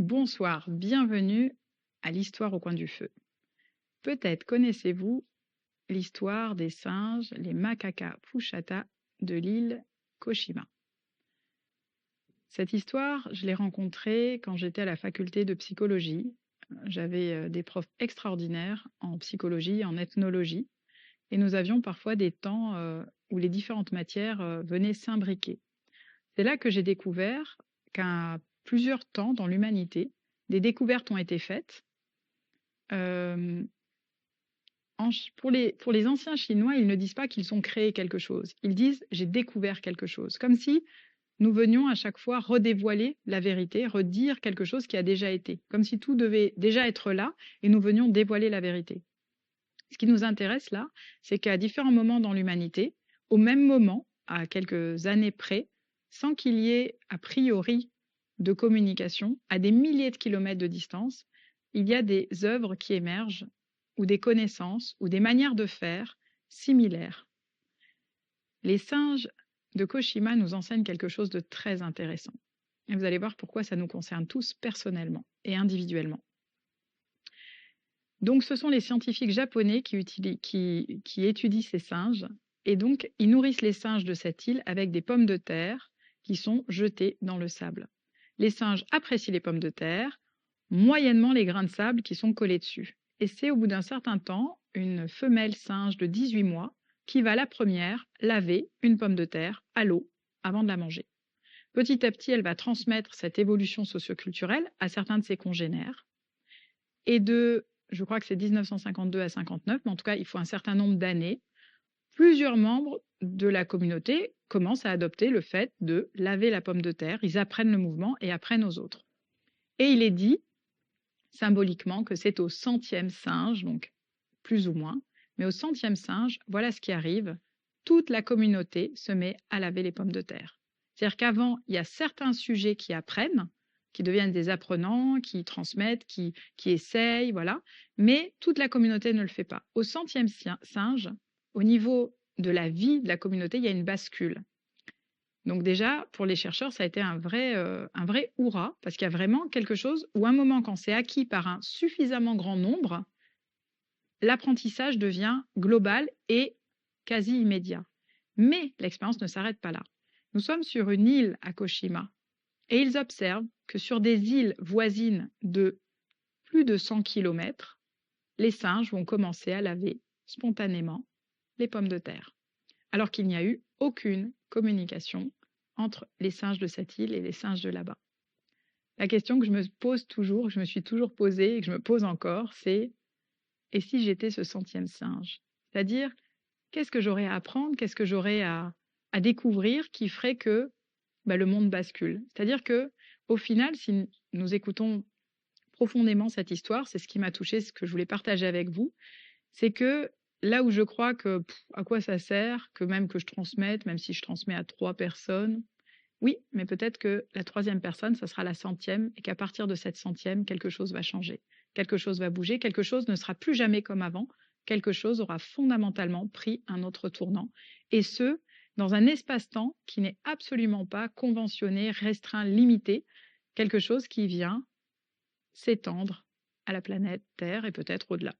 Bonsoir, bienvenue à l'Histoire au coin du feu. Peut-être connaissez-vous l'histoire des singes, les Makaka Fushata de l'île Koshima. Cette histoire, je l'ai rencontrée quand j'étais à la faculté de psychologie. J'avais des profs extraordinaires en psychologie, en ethnologie, et nous avions parfois des temps où les différentes matières venaient s'imbriquer. C'est là que j'ai découvert qu'à plusieurs temps dans l'humanité, des découvertes ont été faites. Pour les anciens Chinois, ils ne disent pas qu'ils ont créé quelque chose. Ils disent « j'ai découvert quelque chose », comme si nous venions à chaque fois redévoiler la vérité, redire quelque chose qui a déjà été, comme si tout devait déjà être là et nous venions dévoiler la vérité. Ce qui nous intéresse là, c'est qu'à différents moments dans l'humanité, au même moment, à quelques années près, sans qu'il y ait a priori de communication, à des milliers de kilomètres de distance, il y a des œuvres qui émergent, ou des connaissances, ou des manières de faire similaires. Les singes de Koshima nous enseignent quelque chose de très intéressant. Et vous allez voir pourquoi ça nous concerne tous personnellement et individuellement. Donc, ce sont les scientifiques japonais qui étudient ces singes. Et donc, ils nourrissent les singes de cette île avec des pommes de terre qui sont jetées dans le sable. Les singes apprécient les pommes de terre, moyennement les grains de sable qui sont collés dessus. Et c'est au bout d'un certain temps, une femelle singe de 18 mois qui va la première laver une pomme de terre à l'eau avant de la manger. Petit à petit, elle va transmettre cette évolution socioculturelle à certains de ses congénères. Et je crois que c'est 1952 à 59, mais en tout cas, il faut un certain nombre d'années, plusieurs membres de la communauté commencent à adopter le fait de laver la pomme de terre. Ils apprennent le mouvement et apprennent aux autres. Et il est dit, symboliquement, que c'est au 100e singe, donc plus ou moins, mais au 100e singe, voilà ce qui arrive. Toute la communauté se met à laver les pommes de terre. C'est-à-dire qu'avant, il y a certains sujets qui apprennent, qui deviennent des apprenants, qui transmettent, qui essayent, voilà. Mais toute la communauté ne le fait pas. Au 100e singe, au niveau de la vie de la communauté, il y a une bascule. Donc déjà, pour les chercheurs, ça a été un vrai hurrah, parce qu'il y a vraiment quelque chose où, à un moment, quand c'est acquis par un suffisamment grand nombre, l'apprentissage devient global et quasi immédiat. Mais l'expérience ne s'arrête pas là. Nous sommes sur une île à Koshima, et ils observent que sur des îles voisines de plus de 100 km, les singes vont commencer à laver spontanément les pommes de terre, alors qu'il n'y a eu aucune communication entre les singes de cette île et les singes de là-bas. La question que je me pose toujours, que je me suis toujours posée et que je me pose encore, c'est « et si j'étais ce 100e singe ?» C'est-à-dire, qu'est-ce que j'aurais à apprendre, qu'est-ce que j'aurais à découvrir qui ferait que le monde bascule. C'est-à-dire que, au final, si nous écoutons profondément cette histoire, c'est ce qui m'a touchée, ce que je voulais partager avec vous, c'est que là où je crois que à quoi ça sert, que même que je transmette, même si je transmets à 3 personnes, oui, mais peut-être que la 3e personne, ça sera la 100e, et qu'à partir de cette 100e, quelque chose va changer, quelque chose va bouger, quelque chose ne sera plus jamais comme avant, quelque chose aura fondamentalement pris un autre tournant, et ce, dans un espace-temps qui n'est absolument pas conventionné, restreint, limité, quelque chose qui vient s'étendre à la planète Terre et peut-être au-delà.